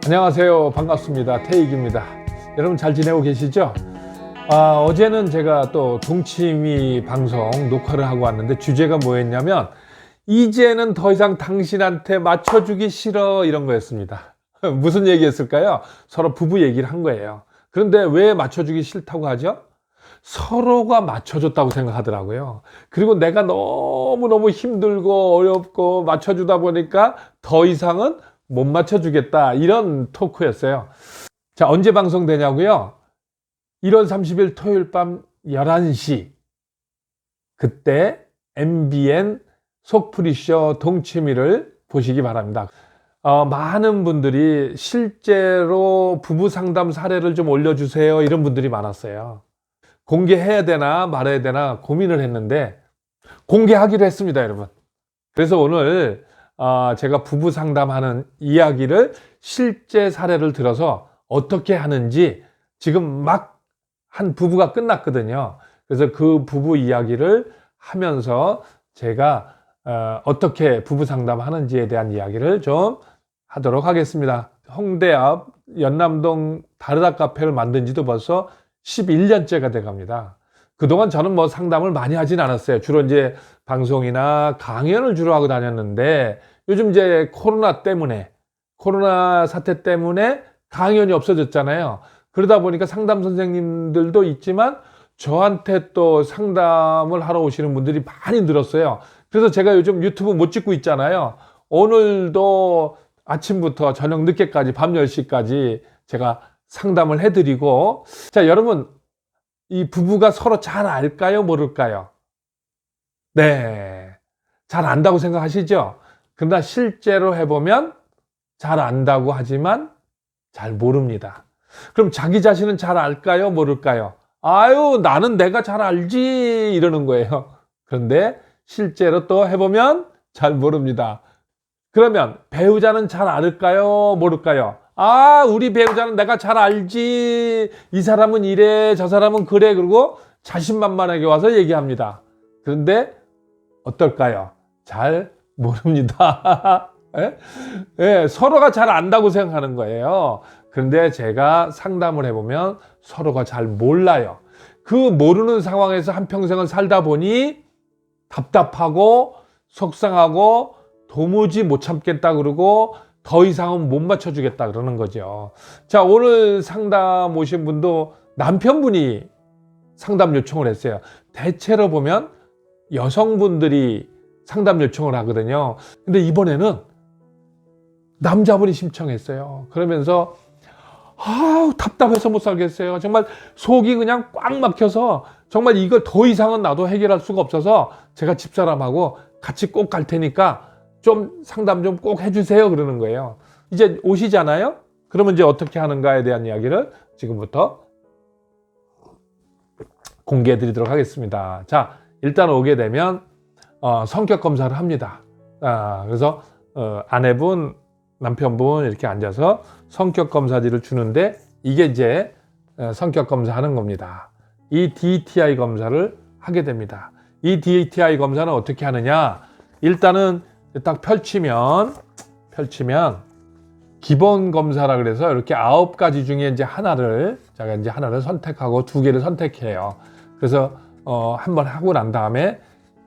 안녕하세요. 반갑습니다. 태익입니다. 여러분 잘 지내고 계시죠? 어제는 제가 또 동치미 방송 녹화를 하고 왔는데 주제가 뭐였냐면 이제는 더 이상 당신한테 맞춰주기 싫어 이런 거였습니다. 무슨 얘기였을까요? 서로 부부 얘기를 한 거예요. 그런데 왜 맞춰주기 싫다고 하죠? 서로가 맞춰줬다고 생각하더라고요. 그리고 내가 너무너무 힘들고 어렵고 맞춰주다 보니까 더 이상은 못 맞춰주겠다 이런 토크였어요. 자, 언제 방송되냐고요? 1월 30일 토요일 밤 11시 그때 MBN 속풀이쇼 동치미를 보시기 바랍니다. 많은 분들이 실제로 부부 상담 사례를 좀 올려주세요 이런 분들이 많았어요. 공개해야 되나 말아야 되나 고민을 했는데 공개하기로 했습니다, 여러분. 그래서 오늘 제가 부부 상담하는 이야기를 실제 사례를 들어서 어떻게 하는지 지금 막 한 부부가 끝났거든요. 그래서 그 부부 이야기를 하면서 제가 어떻게 부부 상담하는지에 대한 이야기를 좀 하도록 하겠습니다. 홍대 앞 연남동 다르다 카페를 만든 지도 벌써 11년째가 돼 갑니다. 그동안 저는 뭐 상담을 많이 하진 않았어요. 주로 이제 방송이나 강연을 주로 하고 다녔는데 요즘 이제 코로나 사태 때문에 강연이 없어졌잖아요. 그러다 보니까 상담 선생님들도 있지만 저한테 또 상담을 하러 오시는 분들이 많이 늘었어요. 그래서 제가 요즘 유튜브 못 찍고 있잖아요. 오늘도 아침부터 저녁 늦게까지 밤 10시까지 제가 상담을 해드리고, 자, 여러분, 이 부부가 서로 잘 알까요? 모를까요? 네. 잘 안다고 생각하시죠? 그러나 실제로 해보면 잘 안다고 하지만 잘 모릅니다. 그럼 자기 자신은 잘 알까요? 모를까요? 아유, 나는 내가 잘 알지. 이러는 거예요. 그런데 실제로 또 해보면 잘 모릅니다. 그러면 배우자는 잘 알을까요? 모를까요? 우리 배우자는 내가 잘 알지. 이 사람은 이래, 저 사람은 그래. 그리고 자신만만하게 와서 얘기합니다. 그런데 어떨까요? 잘 모릅니다. 예? 예, 서로가 잘 안다고 생각하는 거예요. 그런데 제가 상담을 해보면 서로가 잘 몰라요. 그 모르는 상황에서 한평생을 살다 보니 답답하고 속상하고 도무지 못 참겠다 그러고 더 이상은 못 맞춰주겠다 그러는 거죠. 자, 오늘 상담 오신 분도 남편분이 상담 요청을 했어요. 대체로 보면 여성분들이 상담 요청을 하거든요. 근데 이번에는 남자분이 신청했어요. 그러면서 답답해서 못 살겠어요. 정말 속이 그냥 꽉 막혀서 정말 이걸 더 이상은 나도 해결할 수가 없어서 제가 집사람하고 같이 꼭 갈 테니까 좀 상담 좀 꼭 해주세요 그러는 거예요. 이제 오시잖아요. 그러면 이제 어떻게 하는가에 대한 이야기를 지금부터 공개해 드리도록 하겠습니다. 자, 일단 오게 되면 성격 검사를 합니다. 그래서 아내분, 남편분 이렇게 앉아서 성격 검사지를 주는데 이게 이제 성격 검사하는 겁니다. 이 DTI 검사를 하게 됩니다. 이 DTI 검사는 어떻게 하느냐? 일단은 딱 펼치면 기본 검사라 그래서 이렇게 9가지 중에 이제 제가 이제 하나를 선택하고 2개를 선택해요. 그래서 한번 하고 난 다음에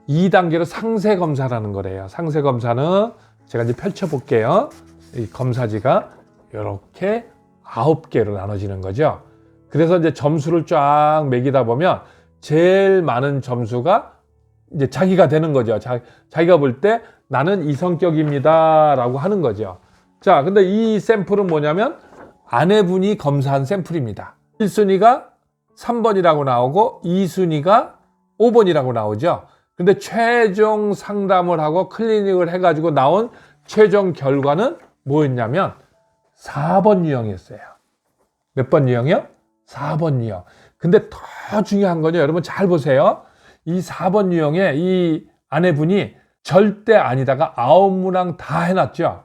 2단계로 상세 검사라는 거래요. 상세 검사는 제가 이제 펼쳐 볼게요. 이 검사지가 이렇게 9개로 나눠지는 거죠. 그래서 이제 점수를 쫙 매기다 보면 제일 많은 점수가 이제 자기가 되는 거죠. 자기가 볼 때 나는 이 성격입니다 라고 하는 거죠. 자, 근데 이 샘플은 뭐냐면 아내분이 검사한 샘플입니다. 1순위가 3번이라고 나오고 2순위가 5번이라고 나오죠. 근데 최종 상담을 하고 클리닉을 해가지고 나온 최종 결과는 뭐였냐면 4번 유형이었어요. 몇 번 유형이요? 4번 유형. 근데 더 중요한 거죠. 여러분 잘 보세요. 이 4번 유형에 이 아내분이 절대 아니다가 9문항 다 해놨죠.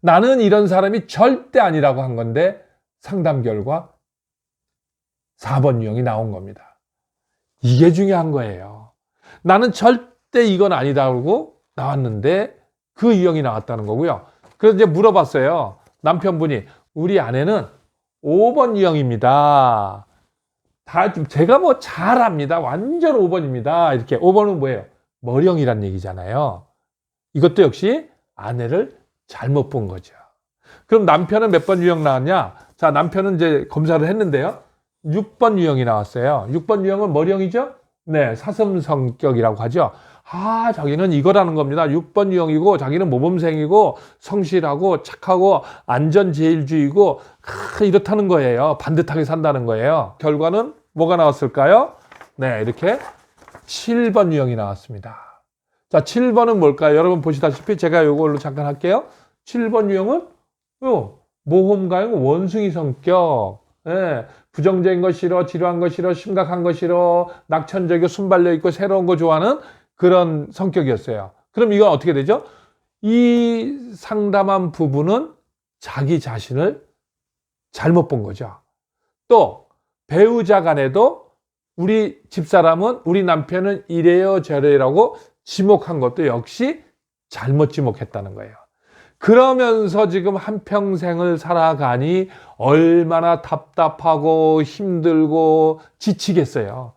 나는 이런 사람이 절대 아니라고 한 건데 상담 결과 4번 유형이 나온 겁니다. 이게 중요한 거예요. 나는 절대 이건 아니다고 나왔는데 그 유형이 나왔다는 거고요. 그래서 이제 물어봤어요. 남편분이 우리 아내는 5번 유형입니다. 다 제가 뭐 잘 압니다. 완전 5번입니다. 이렇게 5번은 뭐예요? 머령이란 얘기잖아요. 이것도 역시 아내를 잘못 본 거죠. 그럼 남편은 몇 번 유형 나왔냐? 자, 남편은 이제 검사를 했는데요. 6번 유형이 나왔어요. 6번 유형은 머령이죠? 네, 사슴 성격이라고 하죠. 아, 자기는 이거라는 겁니다. 6번 유형이고, 자기는 모범생이고, 성실하고, 착하고, 안전제일주의고, 이렇다는 거예요. 반듯하게 산다는 거예요. 결과는 뭐가 나왔을까요? 네, 이렇게 7번 유형이 나왔습니다. 자, 7번은 뭘까요? 여러분 보시다시피 제가 이걸로 잠깐 할게요. 7번 유형은 모험가형 원숭이 성격. 예, 부정적인 거 싫어, 지루한 거 싫어, 심각한 거 싫어, 낙천적이고 순발력 있고 새로운 거 좋아하는 그런 성격이었어요. 그럼 이건 어떻게 되죠? 이 상담한 부부는 자기 자신을 잘못 본 거죠. 또 배우자 간에도 우리 집사람은 우리 남편은 이래요 저래라고 지목한 것도 역시 잘못 지목했다는 거예요. 그러면서 지금 한평생을 살아가니 얼마나 답답하고 힘들고 지치겠어요.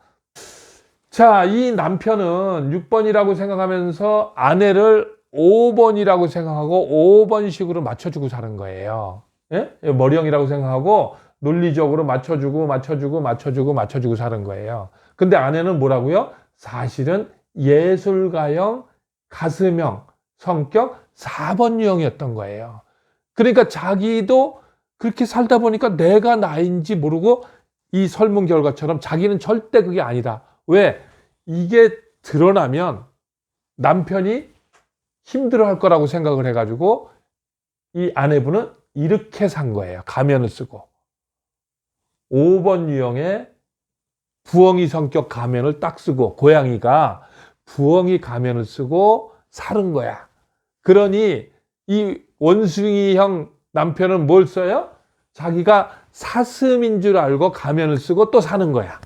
자, 이 남편은 6번이라고 생각하면서 아내를 5번이라고 생각하고 5번식으로 맞춰주고 사는 거예요. 예? 머리형이라고 생각하고 논리적으로 맞춰주고 사는 거예요. 근데 아내는 뭐라고요? 사실은 예술가형, 가슴형, 성격 4번 유형이었던 거예요. 그러니까 자기도 그렇게 살다 보니까 내가 나인지 모르고 이 설문 결과처럼 자기는 절대 그게 아니다. 왜? 이게 드러나면 남편이 힘들어할 거라고 생각을 해가지고 이 아내분은 이렇게 산 거예요. 가면을 쓰고. 5번 유형의 부엉이 성격 가면을 딱 쓰고 고양이가 부엉이 가면을 쓰고 사는 거야. 그러니 이 원숭이형 남편은 뭘 써요? 자기가 사슴인 줄 알고 가면을 쓰고 또 사는 거야.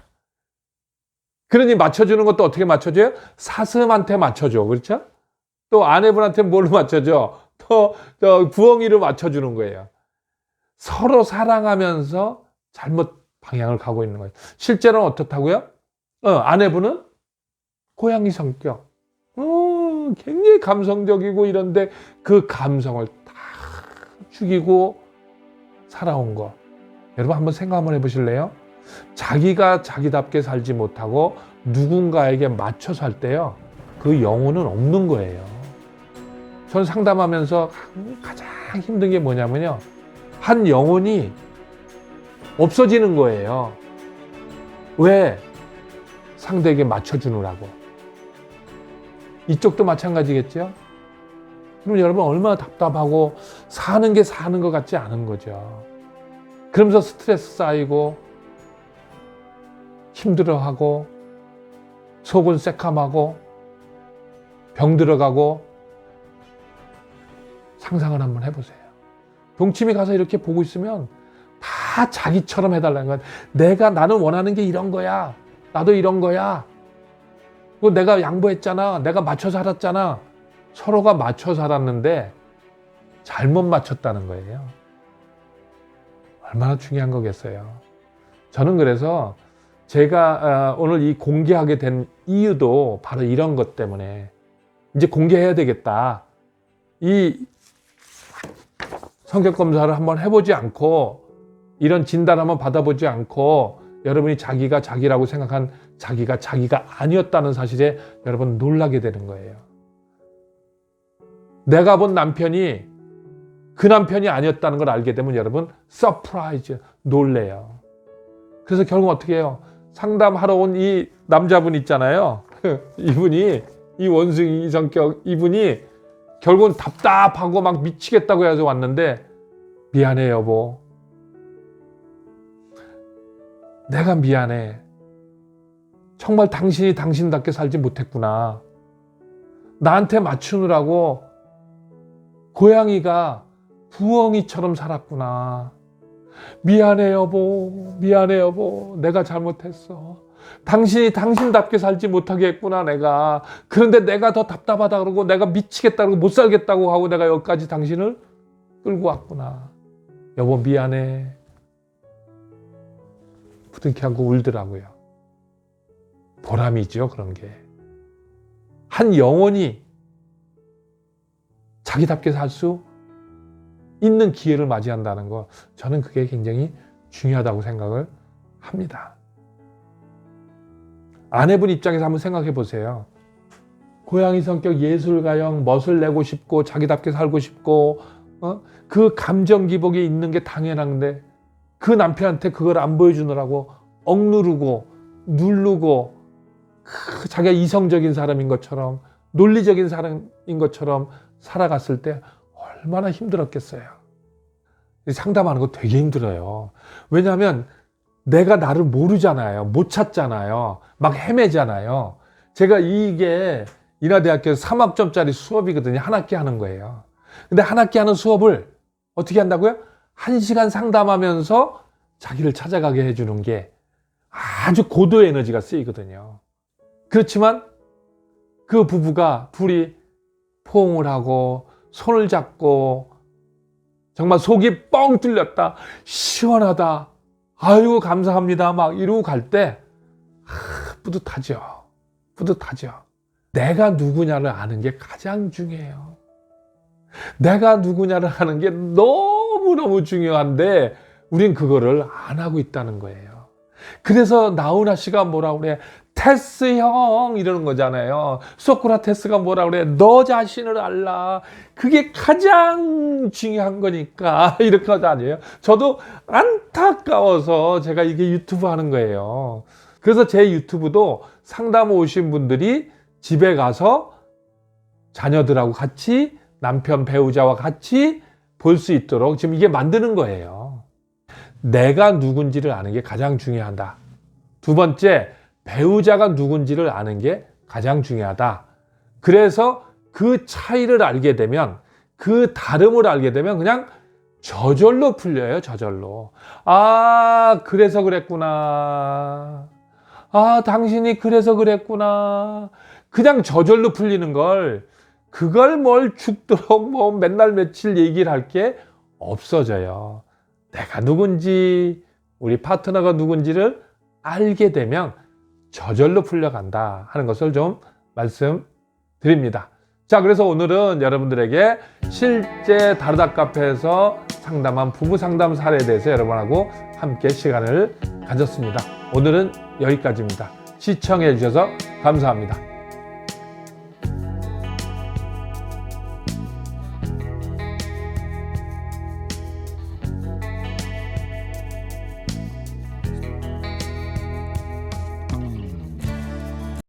그러니 맞춰주는 것도 어떻게 맞춰줘요? 사슴한테 맞춰줘. 그렇죠? 또 아내분한테 뭘로 맞춰줘? 또 부엉이로 맞춰주는 거예요. 서로 사랑하면서 잘못 방향을 가고 있는 거예요. 실제로는 어떻다고요? 아내분은 고양이 성격. 굉장히 감성적이고 이런데 그 감성을 다 죽이고 살아온 거. 여러분 한번 생각 한번 해보실래요? 자기가 자기답게 살지 못하고 누군가에게 맞춰 살 때요. 그 영혼은 없는 거예요. 저는 상담하면서 가장 힘든 게 뭐냐면요. 한 영혼이 없어지는 거예요. 왜? 상대에게 맞춰주느라고. 이쪽도 마찬가지겠죠? 그럼 여러분 얼마나 답답하고 사는 게 사는 것 같지 않은 거죠. 그러면서 스트레스 쌓이고 힘들어하고 속은 새카마고 병 들어가고 상상을 한번 해보세요. 동치미 가서 이렇게 보고 있으면 다 자기처럼 해달라는 거야. 나는 원하는 게 이런 거야. 나도 이런 거야. 그리고 내가 양보했잖아. 내가 맞춰 살았잖아. 서로가 맞춰 살았는데 잘못 맞췄다는 거예요. 얼마나 중요한 거겠어요. 저는 그래서 제가 오늘 이 공개하게 된 이유도 바로 이런 것 때문에 이제 공개해야 되겠다. 이 성격 검사를 한번 해보지 않고 이런 진단 한번 받아보지 않고 여러분이 자기가 자기라고 생각한 자기가 아니었다는 사실에 여러분 놀라게 되는 거예요. 내가 본 남편이 그 남편이 아니었다는 걸 알게 되면 여러분 서프라이즈, 놀래요. 그래서 결국 어떻게 해요? 상담하러 온 이 남자분 있잖아요. 이분이 이 원숭이 성격 이분이 결국은 답답하고 막 미치겠다고 해서 왔는데 미안해 여보. 내가 미안해. 정말 당신이 당신답게 살지 못했구나. 나한테 맞추느라고 고양이가 부엉이처럼 살았구나. 미안해 여보. 미안해 여보. 내가 잘못했어. 당신이 당신답게 살지 못하게 했구나 내가. 그런데 내가 더 답답하다 그러고 내가 미치겠다 그러고 못 살겠다고 하고 내가 여기까지 당신을 끌고 왔구나. 여보 미안해. 부둥켜안고 울더라고요. 보람이죠, 그런 게. 한 영혼이 자기답게 살 수 있는 기회를 맞이한다는 거, 저는 그게 굉장히 중요하다고 생각을 합니다. 아내분 입장에서 한번 생각해 보세요. 고양이 성격, 예술가형, 멋을 내고 싶고 자기답게 살고 싶고 그 감정 기복이 있는 게 당연한데 그 남편한테 그걸 안 보여주느라고 억누르고 누르고 자기가 이성적인 사람인 것처럼 논리적인 사람인 것처럼 살아갔을 때 얼마나 힘들었겠어요. 상담하는 거 되게 힘들어요. 왜냐하면 내가 나를 모르잖아요. 못 찾잖아요. 막 헤매잖아요. 제가 이게 인하대학교에서 3학점짜리 수업이거든요. 한 학기 하는 거예요. 근데 한 학기 하는 수업을 어떻게 한다고요? 1시간 상담하면서 자기를 찾아가게 해주는 게 아주 고도의 에너지가 쓰이거든요. 그렇지만 그 부부가 둘이 포옹을 하고 손을 잡고 정말 속이 뻥 뚫렸다, 시원하다, 아이고 감사합니다 막 이러고 갈 때 뿌듯하죠. 뿌듯하죠. 내가 누구냐를 아는 게 가장 중요해요. 내가 누구냐를 아는 게 너무너무 중요한데 우린 그거를 안 하고 있다는 거예요. 그래서 나훈아 씨가 뭐라 그래? 테스 형 이러는 거잖아요. 소크라테스가 뭐라 그래? 너 자신을 알라. 그게 가장 중요한 거니까 이렇게 하지 아니에요? 저도 안타까워서 제가 이게 유튜브 하는 거예요. 그래서 제 유튜브도 상담 오신 분들이 집에 가서 자녀들하고 같이 남편 배우자와 같이 볼 수 있도록 지금 이게 만드는 거예요. 내가 누군지를 아는 게 가장 중요하다. 두 번째, 배우자가 누군지를 아는 게 가장 중요하다. 그래서 그 차이를 알게 되면, 그 다름을 알게 되면 그냥 저절로 풀려요, 저절로. 아, 그래서 그랬구나. 아, 당신이 그래서 그랬구나. 그냥 저절로 풀리는 걸, 그걸 뭘 죽도록 뭐 맨날 며칠 얘기를 할 게 없어져요. 내가 누군지, 우리 파트너가 누군지를 알게 되면 저절로 풀려간다 하는 것을 좀 말씀드립니다. 자, 그래서 오늘은 여러분들에게 실제 다르다 카페에서 상담한 부부 상담 사례에 대해서 여러분하고 함께 시간을 가졌습니다. 오늘은 여기까지입니다. 시청해 주셔서 감사합니다.